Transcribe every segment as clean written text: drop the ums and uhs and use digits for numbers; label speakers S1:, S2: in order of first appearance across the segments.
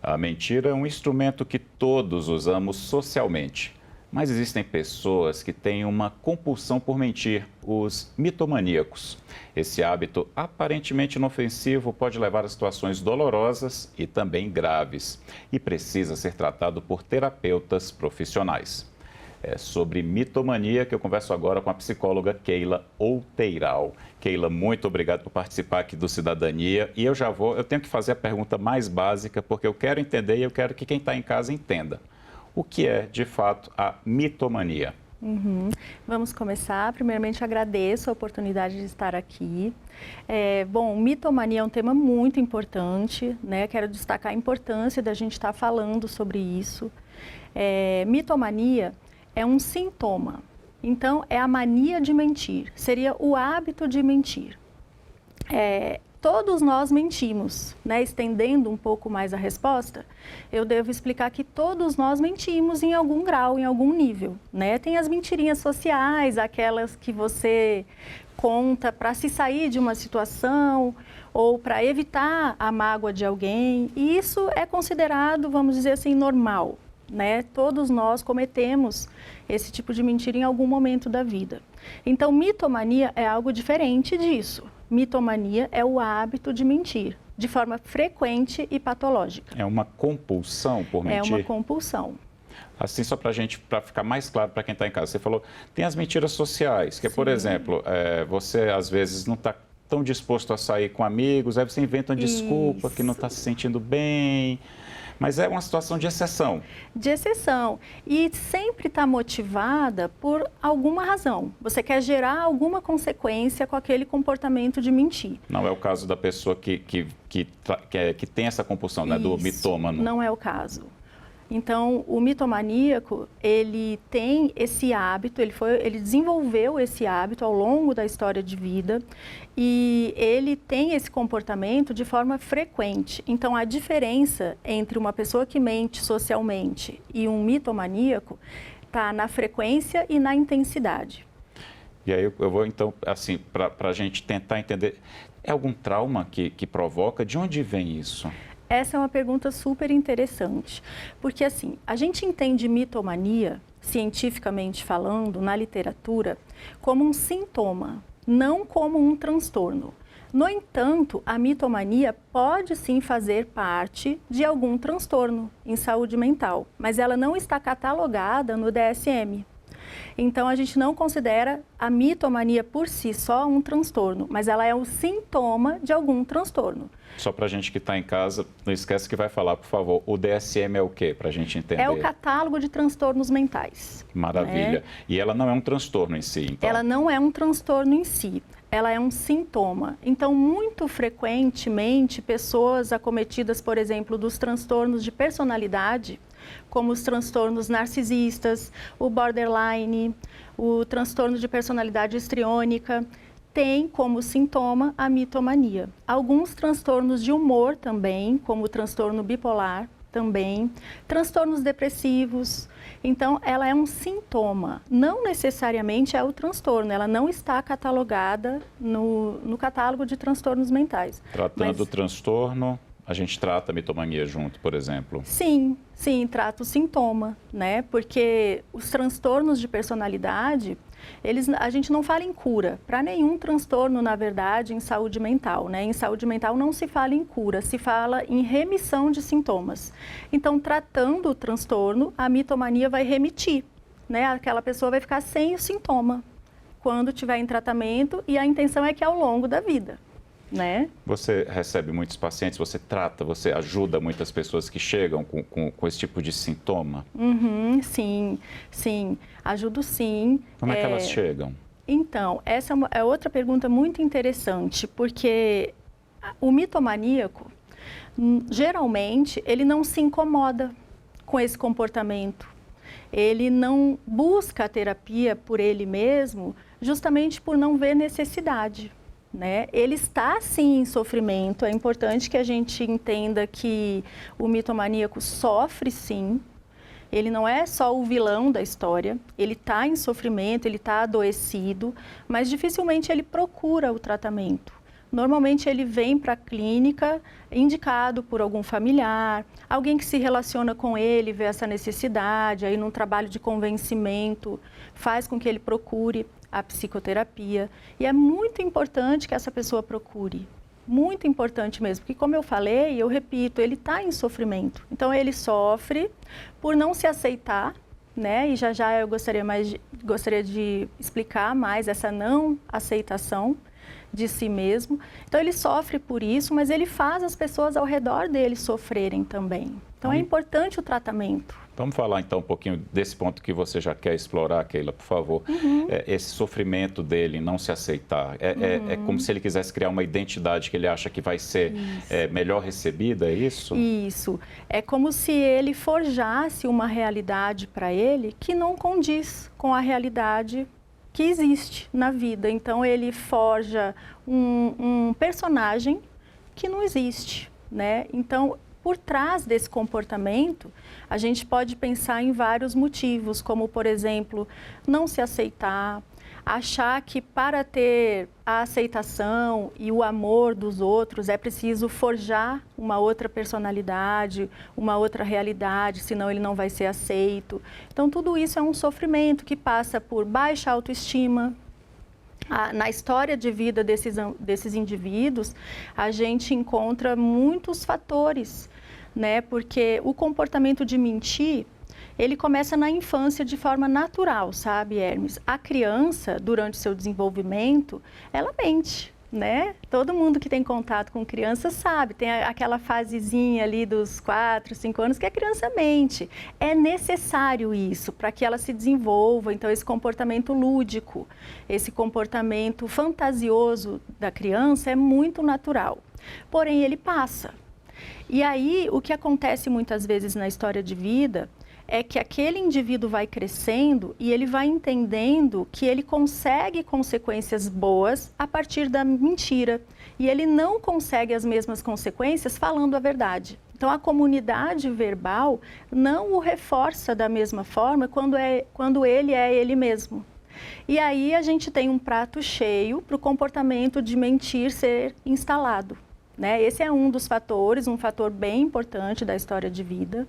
S1: A mentira é um instrumento que todos usamos socialmente. Mas existem pessoas que têm uma compulsão por mentir, os mitomaníacos. Esse hábito aparentemente inofensivo pode levar a situações dolorosas e também graves, e precisa ser tratado por terapeutas profissionais. É sobre mitomania que eu converso agora com a psicóloga Keila Outeiral. Keila, muito obrigado por participar aqui do Cidadania. E eu tenho que fazer a pergunta mais básica, porque eu quero entender e eu quero que quem está em casa entenda. O que é, de fato, a mitomania?
S2: Vamos começar. Primeiramente, agradeço a oportunidade de estar aqui. Bom, mitomania é um tema muito importante, né? Quero destacar a importância da gente estar falando sobre isso. Mitomania é um sintoma. Então, é a mania de mentir. Seria o hábito de mentir. Todos nós mentimos, né? Estendendo um pouco mais a resposta, eu devo explicar que todos nós mentimos em algum grau, em algum nível, né? Tem as mentirinhas sociais, aquelas que você conta para se sair de uma situação ou para evitar a mágoa de alguém. E isso é considerado, vamos dizer assim, normal, né? Todos nós cometemos esse tipo de mentira em algum momento da vida. Então, mitomania é algo diferente disso. Mitomania é o hábito de mentir, de forma frequente e patológica.
S1: É uma compulsão por mentir?
S2: É uma compulsão.
S1: Assim, só para ficar mais claro para quem está em casa, você falou, tem as mentiras sociais, que é, por exemplo, você às vezes não está tão disposto a sair com amigos, aí você inventa uma desculpa que não está se sentindo bem. Mas é uma situação de exceção. De exceção.
S2: E sempre está motivada por alguma razão. Você quer gerar alguma consequência com aquele comportamento de mentir.
S1: Não é o caso da pessoa que tem essa compulsão, né, do mitômano.
S2: Não é o caso. Então, o mitomaníaco, ele tem esse hábito, ele desenvolveu esse hábito ao longo da história de vida e ele tem esse comportamento de forma frequente. Então, a diferença entre uma pessoa que mente socialmente e um mitomaníaco está na frequência e na intensidade.
S1: E aí eu vou, então, assim, para a gente tentar entender, é algum trauma que provoca? De onde vem isso?
S2: Essa é uma pergunta super interessante, porque assim, a gente entende mitomania, cientificamente falando, na literatura, como um sintoma, não como um transtorno. No entanto, a mitomania pode sim fazer parte de algum transtorno em saúde mental, mas ela não está catalogada no DSM. Então, a gente não considera a mitomania por si só um transtorno, mas ela é um sintoma de algum transtorno.
S1: Só para a gente que está em casa, não esquece que vai falar, por favor, o DSM é o quê, para a gente entender?
S2: É o catálogo de transtornos mentais.
S1: Maravilha. E ela não é um transtorno em si, então?
S2: Ela não é um transtorno em si, ela é um sintoma. Então, muito frequentemente, pessoas acometidas, por exemplo, dos transtornos de personalidade, como os transtornos narcisistas, o borderline, o transtorno de personalidade histriônica, tem como sintoma a mitomania. Alguns transtornos de humor também, como o transtorno bipolar também, transtornos depressivos. Então, ela é um sintoma, não necessariamente é o transtorno, ela não está catalogada no catálogo de transtornos mentais.
S1: Tratando o transtorno, a gente trata a mitomania junto, por exemplo?
S2: Sim, trata o sintoma, né? Porque os transtornos de personalidade, a gente não fala em cura para nenhum transtorno, na verdade, em saúde mental, né? Em saúde mental não se fala em cura, se fala em remissão de sintomas. Então, tratando o transtorno, a mitomania vai remitir, né? Aquela pessoa vai ficar sem o sintoma quando estiver em tratamento e a intenção é que ao longo da vida. Né?
S1: Você recebe muitos pacientes, você trata, você ajuda muitas pessoas que chegam com esse tipo de sintoma?
S2: Sim, ajudo sim.
S1: Como é que elas chegam?
S2: Então, essa é outra pergunta muito interessante, porque o mitomaníaco, geralmente, ele não se incomoda com esse comportamento. Ele não busca a terapia por ele mesmo, justamente por não ver necessidade. Né? Ele está sim em sofrimento, é importante que a gente entenda que o mitomaníaco sofre sim, ele não é só o vilão da história, ele está em sofrimento, ele está adoecido, mas dificilmente ele procura o tratamento, Normalmente ele vem para a clínica indicado por algum familiar, alguém que se relaciona com ele, vê essa necessidade, aí num trabalho de convencimento, faz com que ele procure a psicoterapia. E é muito importante que essa pessoa procure, muito importante mesmo, porque como eu falei, eu repito, ele está em sofrimento. Então ele sofre por não se aceitar, né? E já eu gostaria de explicar mais essa não aceitação de si mesmo. Então ele sofre por isso, mas ele faz as pessoas ao redor dele sofrerem também. Então é importante o tratamento.
S1: Vamos falar então um pouquinho desse ponto que você já quer explorar, Keila, por favor. Esse sofrimento dele não se aceitar, é como se ele quisesse criar uma identidade que ele acha que vai ser melhor recebida, é isso?
S2: Isso. É como se ele forjasse uma realidade para ele que não condiz com a realidade que existe na vida. Então ele forja um personagem que não existe, né? Então, por trás desse comportamento, a gente pode pensar em vários motivos, como, por exemplo, não se aceitar, achar que para ter a aceitação e o amor dos outros é preciso forjar uma outra personalidade, uma outra realidade, senão ele não vai ser aceito. Então, tudo isso é um sofrimento que passa por baixa autoestima. Na história de vida desses indivíduos, a gente encontra muitos fatores, né? Porque o comportamento de mentir, ele começa na infância de forma natural, sabe, Hermes? A criança, durante seu desenvolvimento, ela mente, né? Todo mundo que tem contato com criança sabe, tem aquela fasezinha ali dos 4, 5 anos que a criança mente. É necessário isso para que ela se desenvolva, então esse comportamento lúdico, esse comportamento fantasioso da criança é muito natural. Porém, ele passa. E aí, o que acontece muitas vezes na história de vida é que aquele indivíduo vai crescendo e ele vai entendendo que ele consegue consequências boas a partir da mentira. E ele não consegue as mesmas consequências falando a verdade. Então, a comunidade verbal não o reforça da mesma forma quando ele é ele mesmo. E aí a gente tem um prato cheio para o comportamento de mentir ser instalado, né? Esse é um dos fatores, um fator bem importante da história de vida,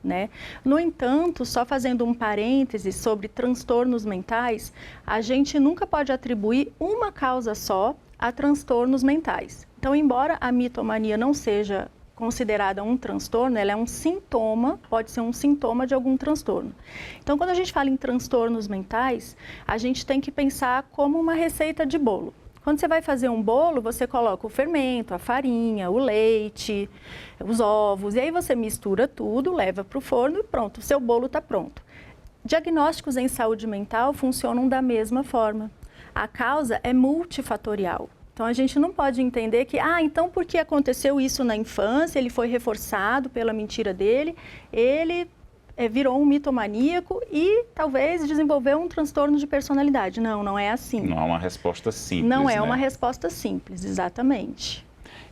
S2: né? No entanto, só fazendo um parêntese sobre transtornos mentais, a gente nunca pode atribuir uma causa só a transtornos mentais. Então, embora a mitomania não seja considerada um transtorno, ela é um sintoma, pode ser um sintoma de algum transtorno. Então, quando a gente fala em transtornos mentais, a gente tem que pensar como uma receita de bolo. Quando você vai fazer um bolo, você coloca o fermento, a farinha, o leite, os ovos, e aí você mistura tudo, leva para o forno e pronto, o seu bolo está pronto. Diagnósticos em saúde mental funcionam da mesma forma. A causa é multifatorial. Então, a gente não pode entender que, então porque aconteceu isso na infância, ele foi reforçado pela mentira dele, ele virou um mitomaníaco e talvez desenvolveu um transtorno de personalidade. Não, não é assim.
S1: Não é uma resposta simples,
S2: Não é
S1: né?
S2: uma resposta simples, exatamente.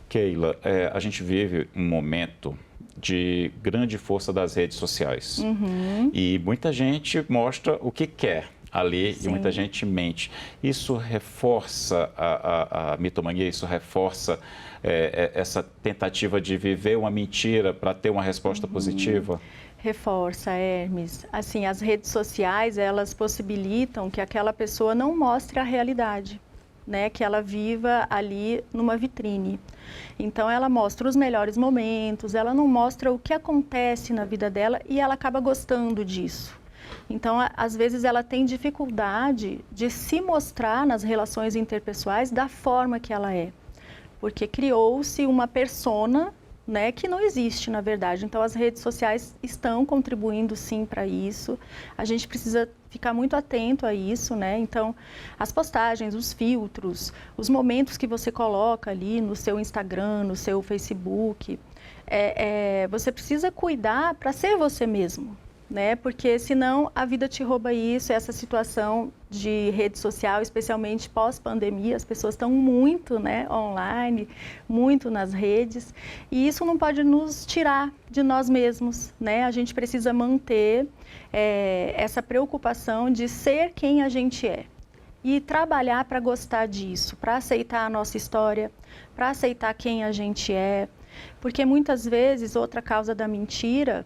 S1: Keila, a gente vive um momento de grande força das redes sociais. E muita gente mostra o que quer ali. Sim. E muita gente mente. Isso reforça a mitomania, isso reforça essa tentativa de viver uma mentira para ter uma resposta positiva?
S2: Reforça, Hermes. Assim, as redes sociais, elas possibilitam que aquela pessoa não mostre a realidade, né? Que ela viva ali numa vitrine. Então, ela mostra os melhores momentos, ela não mostra o que acontece na vida dela e ela acaba gostando disso. Então, às vezes, ela tem dificuldade de se mostrar nas relações interpessoais da forma que ela é. Porque criou-se uma persona, né, que não existe, na verdade. Então, as redes sociais estão contribuindo, sim, para isso. A gente precisa ficar muito atento a isso, né? Então, as postagens, os filtros, os momentos que você coloca ali no seu Instagram, no seu Facebook, você precisa cuidar para ser você mesmo, né? Porque senão a vida te rouba isso, essa situação de rede social, especialmente pós-pandemia, as pessoas estão muito, né, online, muito nas redes, e isso não pode nos tirar de nós mesmos, né? A gente precisa manter essa preocupação de ser quem a gente é. e trabalhar para gostar disso, para aceitar a nossa história, para aceitar quem a gente é. Porque muitas vezes outra causa da mentira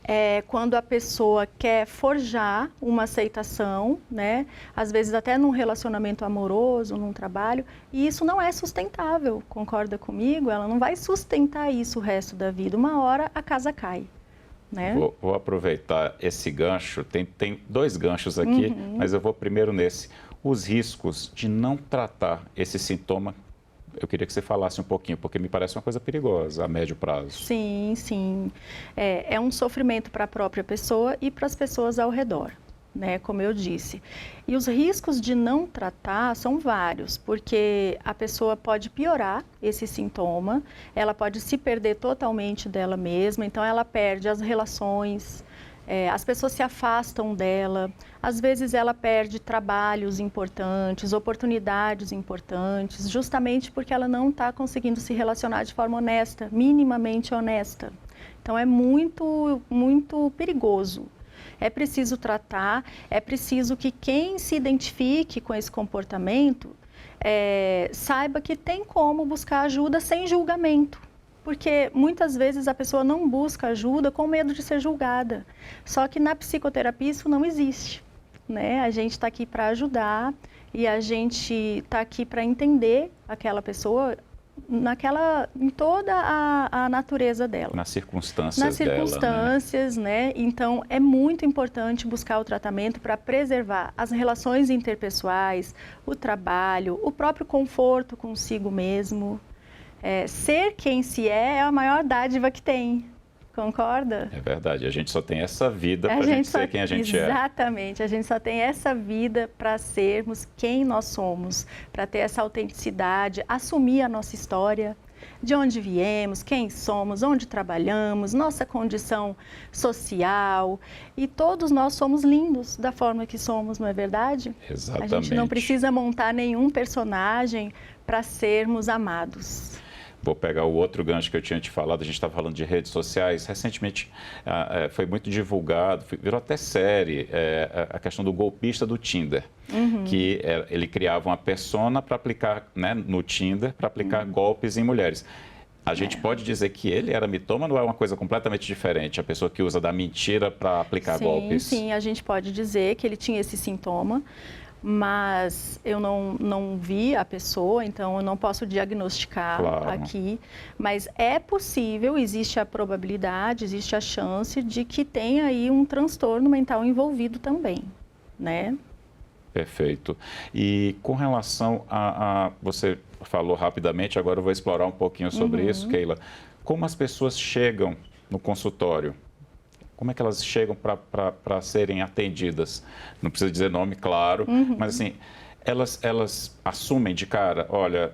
S2: é quando a pessoa quer forjar uma aceitação, né? Às vezes até num relacionamento amoroso, num trabalho, e isso não é sustentável, concorda comigo? Ela não vai sustentar isso o resto da vida. Uma hora a casa cai. Né?
S1: Vou aproveitar esse gancho, tem dois ganchos aqui, mas eu vou primeiro nesse. Os riscos de não tratar esse sintoma, eu queria que você falasse um pouquinho, porque me parece uma coisa perigosa a médio prazo.
S2: Sim, sim. É um sofrimento para a própria pessoa e para as pessoas ao redor, né? Como eu disse. E os riscos de não tratar são vários, porque a pessoa pode piorar esse sintoma, ela pode se perder totalmente dela mesma, então ela perde as relações, as pessoas se afastam dela, às vezes ela perde trabalhos importantes, oportunidades importantes, justamente porque ela não está conseguindo se relacionar de forma honesta, minimamente honesta. Então é muito, muito perigoso. É preciso tratar, é preciso que quem se identifique com esse comportamento saiba que tem como buscar ajuda sem julgamento. Porque muitas vezes a pessoa não busca ajuda com medo de ser julgada. Só que na psicoterapia isso não existe, né? A gente está aqui para ajudar e a gente está aqui para entender aquela pessoa em toda a natureza dela.
S1: Nas circunstâncias
S2: dela. Nas circunstâncias, né? Então, é muito importante buscar o tratamento para preservar as relações interpessoais, o trabalho, o próprio conforto consigo mesmo. Ser quem se é a maior dádiva que tem. Concorda?
S1: É verdade, a gente só tem essa vida para a gente ser quem a gente é.
S2: Exatamente, a gente só tem essa vida para sermos quem nós somos, para ter essa autenticidade, assumir a nossa história, de onde viemos, quem somos, onde trabalhamos, nossa condição social, e todos nós somos lindos da forma que somos, não é verdade?
S1: Exatamente.
S2: A gente não precisa montar nenhum personagem para sermos amados.
S1: Vou pegar o outro gancho que eu tinha te falado, a gente estava falando de redes sociais. Recentemente foi muito divulgado, virou até série, a questão do golpista do Tinder, que ele criava uma persona para aplicar, né, no Tinder, para aplicar golpes em mulheres. A gente pode dizer que ele era mitômano ou é uma coisa completamente diferente, a pessoa que usa da mentira para aplicar golpes?
S2: Sim, a gente pode dizer que ele tinha esse sintoma, mas eu não vi a pessoa, então eu não posso diagnosticar aqui. Mas é possível, existe a probabilidade, existe a chance de que tenha aí um transtorno mental envolvido também, né?
S1: Perfeito. E com relação você falou rapidamente, agora eu vou explorar um pouquinho sobre isso, Keila. Como as pessoas chegam no consultório? Como é que elas chegam para serem atendidas? Não precisa dizer nome, claro, mas assim, elas assumem de cara, olha,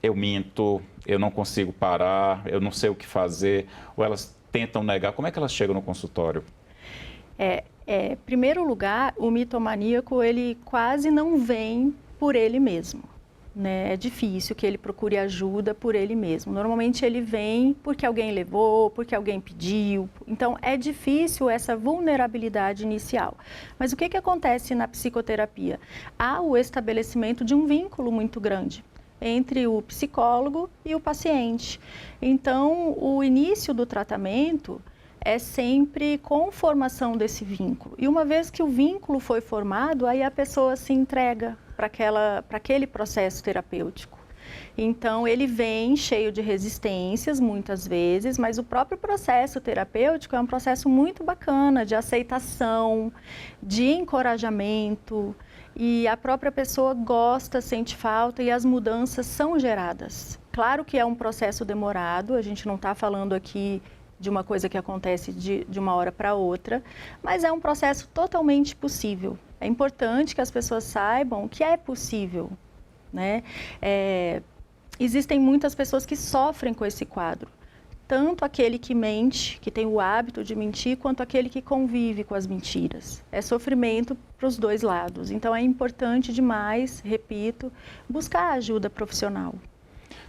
S1: eu minto, eu não consigo parar, eu não sei o que fazer, ou elas tentam negar. Como é que elas chegam no consultório?
S2: Em primeiro lugar, o mitomaníaco, ele quase não vem por ele mesmo. Né? É difícil que ele procure ajuda por ele mesmo. Normalmente ele vem porque alguém levou, porque alguém pediu. Então é difícil essa vulnerabilidade inicial. Mas o que acontece na psicoterapia? Há o estabelecimento de um vínculo muito grande entre o psicólogo e o paciente. Então o início do tratamento é sempre com formação desse vínculo. E uma vez que o vínculo foi formado, aí a pessoa se entrega para aquele processo terapêutico. Então, ele vem cheio de resistências, muitas vezes, mas o próprio processo terapêutico é um processo muito bacana, de aceitação, de encorajamento, e a própria pessoa gosta, sente falta e as mudanças são geradas. Claro que é um processo demorado, a gente não está falando aqui de uma coisa que acontece de uma hora para outra, mas é um processo totalmente possível. É importante que as pessoas saibam que é possível, né? Existem muitas pessoas que sofrem com esse quadro, tanto aquele que mente, que tem o hábito de mentir, quanto aquele que convive com as mentiras. É sofrimento para os dois lados, então é importante demais, repito, buscar ajuda profissional.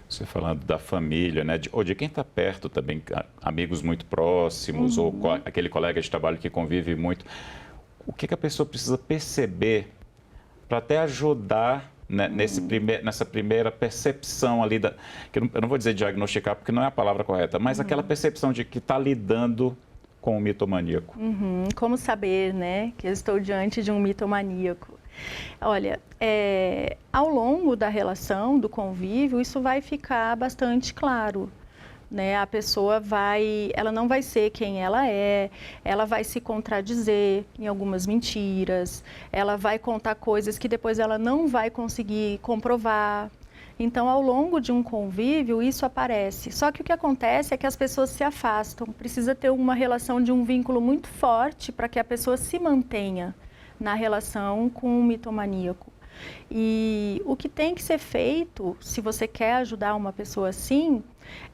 S1: Você falando da família, né? Ou de quem está perto também, amigos muito próximos, ou aquele colega de trabalho que convive muito. O que a pessoa precisa perceber para até ajudar, né, nessa primeira percepção ali, que eu não vou dizer diagnosticar, porque não é a palavra correta, mas aquela percepção de que está lidando com o mitomaníaco.
S2: Como saber, né, que eu estou diante de um mitomaníaco? Olha, ao longo da relação, do convívio, isso vai ficar bastante claro. Né? A pessoa ela não vai ser quem ela vai se contradizer em algumas mentiras, ela vai contar coisas que depois ela não vai conseguir comprovar. Então, ao longo de um convívio, isso aparece. Só que o que acontece é que as pessoas se afastam, precisa ter uma relação de um vínculo muito forte para que a pessoa se mantenha na relação com o mitomaníaco. E o que tem que ser feito, se você quer ajudar uma pessoa assim,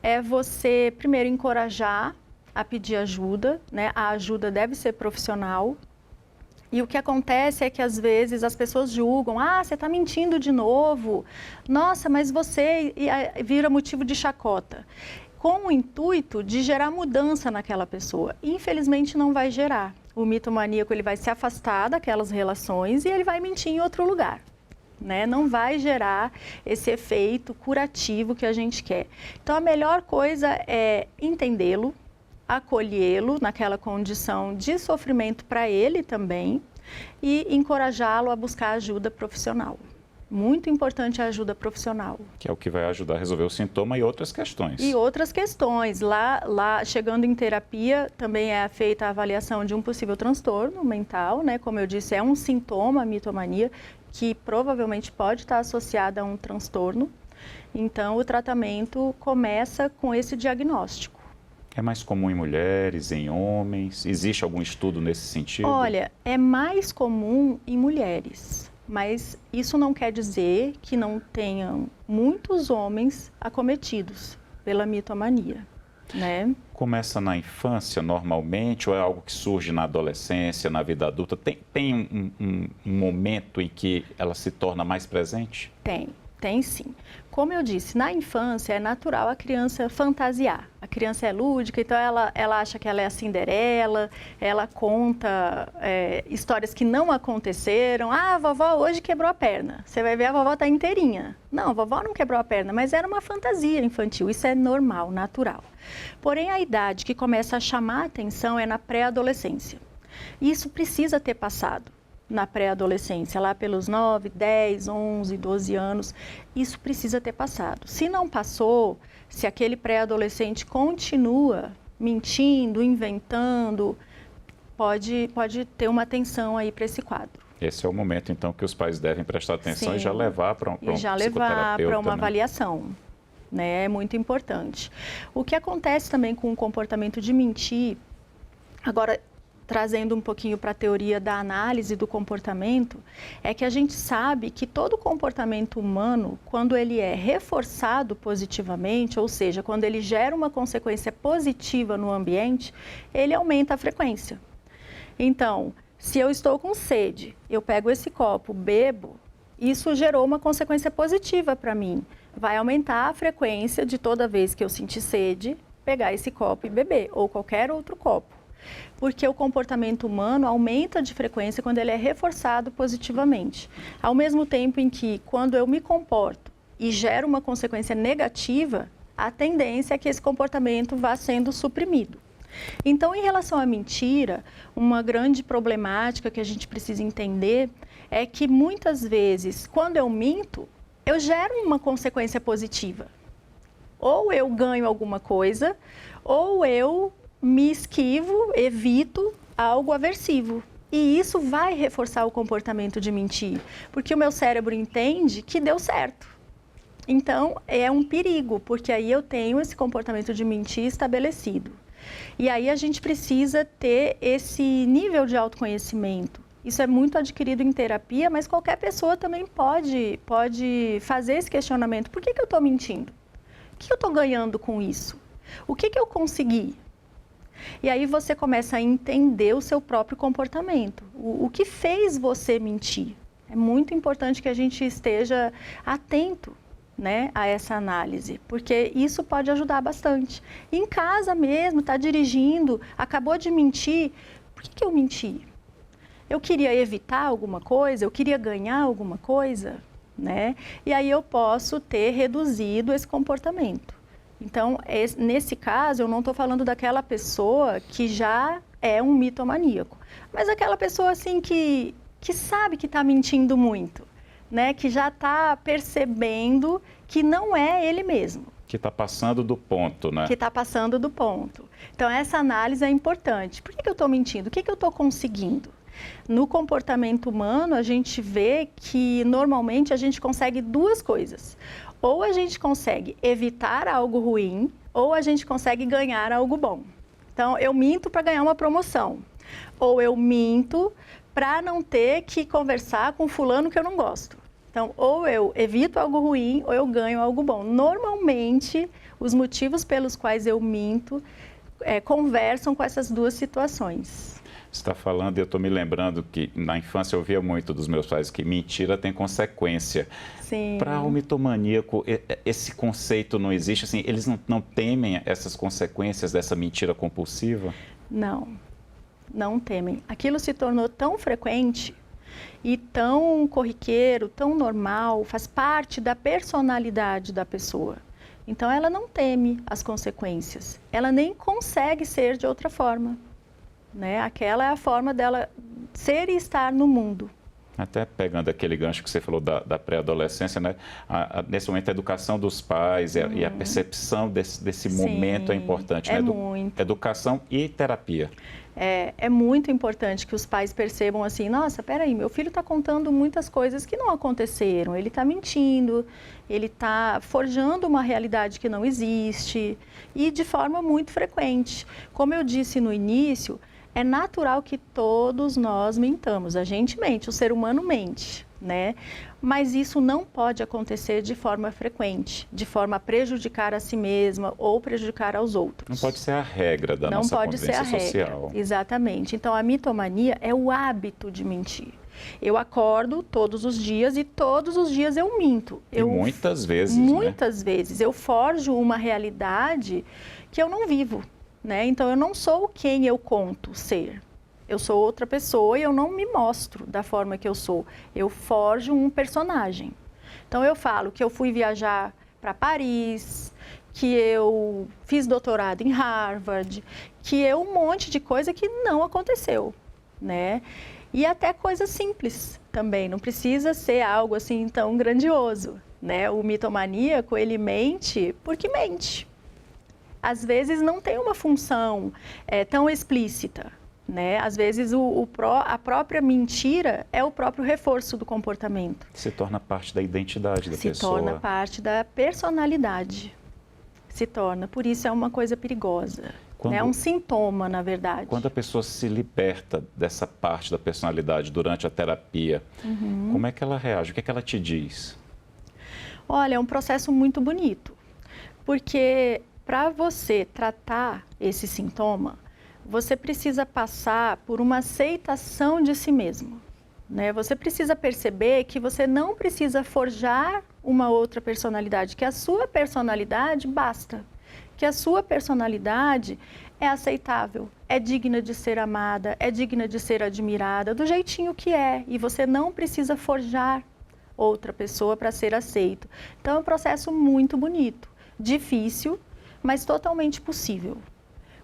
S2: é você primeiro encorajar a pedir ajuda, né? A ajuda deve ser profissional. E o que acontece é que às vezes as pessoas julgam, você está mentindo de novo, nossa, mas você vira motivo de chacota, com o intuito de gerar mudança naquela pessoa. Infelizmente não vai gerar. O mitomaníaco ele vai se afastar daquelas relações e ele vai mentir em outro lugar. Né? Não vai gerar esse efeito curativo que a gente quer. Então, a melhor coisa é entendê-lo, acolhê-lo naquela condição de sofrimento para ele também e encorajá-lo a buscar ajuda profissional. Muito importante a ajuda profissional.
S1: Que é o que vai ajudar a resolver o sintoma e outras questões.
S2: E outras questões. Lá chegando em terapia, também é feita a avaliação de um possível transtorno mental, né? Como eu disse, é um sintoma, a mitomania, que provavelmente pode estar associada a um transtorno. Então, o tratamento começa com esse diagnóstico.
S1: É mais comum em mulheres, em homens? Existe algum estudo nesse sentido?
S2: Olha, é mais comum em mulheres, mas isso não quer dizer que não tenham muitos homens acometidos pela mitomania, né?
S1: Começa na infância normalmente ou é algo que surge na adolescência, na vida adulta? Tem um momento em que ela se torna mais presente?
S2: Tem sim. Como eu disse, na infância é natural a criança fantasiar. A criança é lúdica, então ela acha que ela é a Cinderela, ela conta histórias que não aconteceram. A vovó hoje quebrou a perna. Você vai ver, a vovó está inteirinha. Não, a vovó não quebrou a perna, mas era uma fantasia infantil. Isso é normal, natural. Porém, a idade que começa a chamar a atenção é na pré-adolescência. Isso precisa ter passado. Na pré-adolescência, lá pelos 9, 10, 11, 12 anos, isso precisa ter passado. Se não passou, se aquele pré-adolescente continua mentindo, inventando, pode ter uma atenção aí para esse quadro.
S1: Esse é o momento, então, que os pais devem prestar atenção. Sim. E já levar para um psicoterapeuta.
S2: E já levar para uma
S1: né?
S2: avaliação. Né? É muito importante. O que acontece também com o comportamento de mentir, agora, trazendo um pouquinho para a teoria da análise do comportamento, é que a gente sabe que todo comportamento humano, quando ele é reforçado positivamente, ou seja, quando ele gera uma consequência positiva no ambiente, ele aumenta a frequência. Então, se eu estou com sede, eu pego esse copo, bebo, isso gerou uma consequência positiva para mim. Vai aumentar a frequência de toda vez que eu sentir sede, pegar esse copo e beber, ou qualquer outro copo. Porque o comportamento humano aumenta de frequência quando ele é reforçado positivamente. Ao mesmo tempo em que, quando eu me comporto e gero uma consequência negativa, a tendência é que esse comportamento vá sendo suprimido. Então, em relação à mentira, uma grande problemática que a gente precisa entender é que muitas vezes, quando eu minto, eu gero uma consequência positiva. Ou eu ganho alguma coisa, ou eu me esquivo, evito algo aversivo. E isso vai reforçar o comportamento de mentir, porque o meu cérebro entende que deu certo. Então, é um perigo, porque aí eu tenho esse comportamento de mentir estabelecido. E aí a gente precisa ter esse nível de autoconhecimento. Isso é muito adquirido em terapia, mas qualquer pessoa também pode fazer esse questionamento. Por que eu estou mentindo? O que eu estou ganhando com isso? O que eu consegui? E aí você começa a entender o seu próprio comportamento. O que fez você mentir? É muito importante que a gente esteja atento, né, a essa análise, porque isso pode ajudar bastante. Em casa mesmo, está dirigindo, acabou de mentir, por que eu menti? eu queria evitar alguma coisa, eu queria ganhar alguma coisa, né? E aí eu posso ter reduzido esse comportamento. Então, nesse caso, eu não estou falando daquela pessoa que já é um mitomaníaco, mas aquela pessoa assim que sabe que está mentindo muito, né? Que já está percebendo que não é ele mesmo.
S1: Que está passando do ponto, né?
S2: Que está passando do ponto. Então, essa análise é importante. Por que eu estou mentindo? O que eu estou conseguindo? No comportamento humano, a gente vê que normalmente a gente consegue duas coisas. Ou a gente consegue evitar algo ruim, ou a gente consegue ganhar algo bom. Então, eu minto para ganhar uma promoção. Ou eu minto para não ter que conversar com fulano que eu não gosto. Então, ou eu evito algo ruim, ou eu ganho algo bom. Normalmente, os motivos pelos quais eu minto conversam com essas duas situações.
S1: Você está falando, e eu estou me lembrando que na infância eu via muito dos meus pais que mentira tem consequência.
S2: Sim.
S1: Para o mitomaníaco, esse conceito não existe? Assim, eles não temem essas consequências dessa mentira compulsiva?
S2: Não temem. Aquilo se tornou tão frequente e tão corriqueiro, tão normal, faz parte da personalidade da pessoa. Então, ela não teme as consequências. Ela nem consegue ser de outra forma. Né? Aquela é a forma dela ser e estar no mundo.
S1: Até pegando aquele gancho que você falou da pré-adolescência, né? Nesse momento a educação dos pais e a percepção desse momento é importante.
S2: É
S1: né?
S2: muito.
S1: Educação e terapia.
S2: É muito importante que os pais percebam assim, nossa, peraí, meu filho está contando muitas coisas que não aconteceram, ele está mentindo, ele está forjando uma realidade que não existe e de forma muito frequente. Como eu disse no início, é natural que todos nós mentamos, a gente mente, o ser humano mente, né? Mas isso não pode acontecer de forma frequente, de forma a prejudicar a si mesma ou prejudicar aos outros.
S1: Não pode ser a regra da nossa convivência social.
S2: Não pode ser a regra, exatamente. Então, a mitomania é o hábito de mentir. Eu acordo todos os dias e todos os dias eu minto.
S1: Muitas vezes,
S2: Muitas vezes. Eu forjo uma realidade que eu não vivo. Né? Então, eu não sou quem eu conto ser. Eu sou outra pessoa e eu não me mostro da forma que eu sou. Eu forjo um personagem. Então, eu falo que eu fui viajar para Paris, que eu fiz doutorado em Harvard, que um monte de coisa que não aconteceu, né? E até coisas simples também, não precisa ser algo assim tão grandioso, né? O mitomaníaco, ele mente porque mente. Às vezes não tem uma função tão explícita, né? Às vezes a própria mentira é o próprio reforço do comportamento.
S1: Se torna parte da identidade da pessoa.
S2: Se torna parte da personalidade. Se torna, por isso é uma coisa perigosa. É um sintoma, na verdade.
S1: Quando a pessoa se liberta dessa parte da personalidade durante a terapia, como é que ela reage? O que é que ela te diz?
S2: Olha, é um processo muito bonito, porque para você tratar esse sintoma, você precisa passar por uma aceitação de si mesmo, né? Você precisa perceber que você não precisa forjar uma outra personalidade, que a sua personalidade basta, que a sua personalidade é aceitável, é digna de ser amada, é digna de ser admirada, do jeitinho que é, e você não precisa forjar outra pessoa para ser aceito. Então é um processo muito bonito, difícil, mas totalmente possível.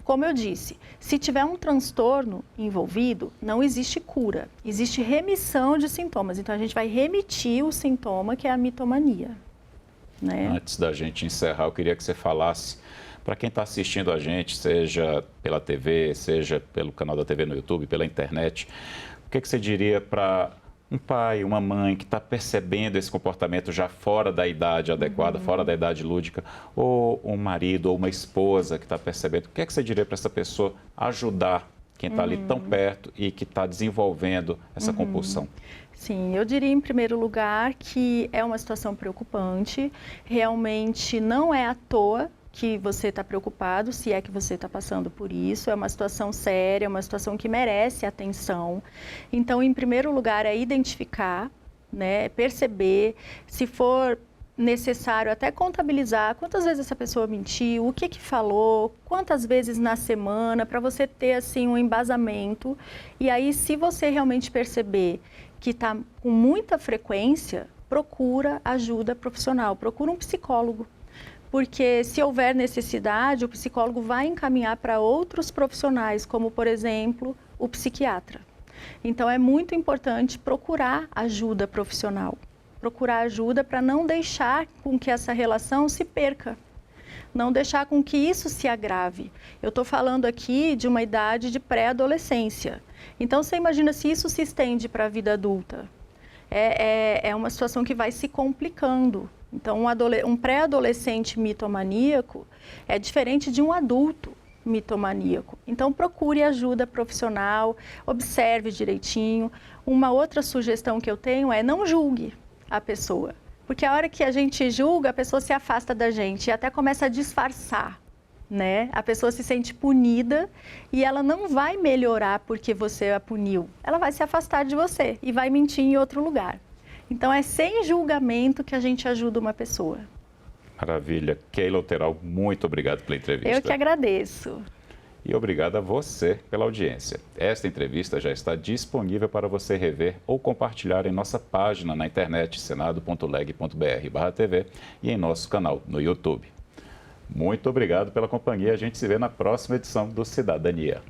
S2: Como eu disse, se tiver um transtorno envolvido, não existe cura, existe remissão de sintomas. Então, a gente vai remitir o sintoma, que é a mitomania. Né?
S1: Antes da gente encerrar, eu queria que você falasse, para quem está assistindo a gente, seja pela TV, seja pelo canal da TV no YouTube, pela internet, o que você diria para um pai, uma mãe que está percebendo esse comportamento já fora da idade adequada, fora da idade lúdica, ou um marido ou uma esposa que está percebendo, o que você diria para essa pessoa ajudar quem está ali tão perto e que está desenvolvendo essa compulsão?
S2: Sim, eu diria em primeiro lugar que é uma situação preocupante, realmente não é à toa que você está preocupado, se é que você está passando por isso, é uma situação séria, é uma situação que merece atenção. Então, em primeiro lugar, é identificar, né, perceber, se for necessário até contabilizar quantas vezes essa pessoa mentiu, o que falou, quantas vezes na semana, para você ter assim um embasamento. E aí, se você realmente perceber que está com muita frequência, procura ajuda profissional, procura um psicólogo. Porque se houver necessidade, o psicólogo vai encaminhar para outros profissionais, como por exemplo, o psiquiatra. Então é muito importante procurar ajuda profissional. Procurar ajuda para não deixar com que essa relação se perca, não deixar com que isso se agrave. Eu estou falando aqui de uma idade de pré-adolescência. Então, você imagina se isso se estende para a vida adulta. É uma situação que vai se complicando. Então, um pré-adolescente mitomaníaco é diferente de um adulto mitomaníaco. Então, procure ajuda profissional, observe direitinho. Uma outra sugestão que eu tenho é não julgue a pessoa. Porque a hora que a gente julga, a pessoa se afasta da gente e até começa a disfarçar, né? A pessoa se sente punida e ela não vai melhorar porque você a puniu. Ela vai se afastar de você e vai mentir em outro lugar. Então, é sem julgamento que a gente ajuda uma pessoa.
S1: Maravilha. Keila Otteral, muito obrigado pela entrevista.
S2: Eu que agradeço.
S1: E obrigado a você pela audiência. Esta entrevista já está disponível para você rever ou compartilhar em nossa página na internet, senado.leg.br/tv e em nosso canal no YouTube. Muito obrigado pela companhia. A gente se vê na próxima edição do Cidadania.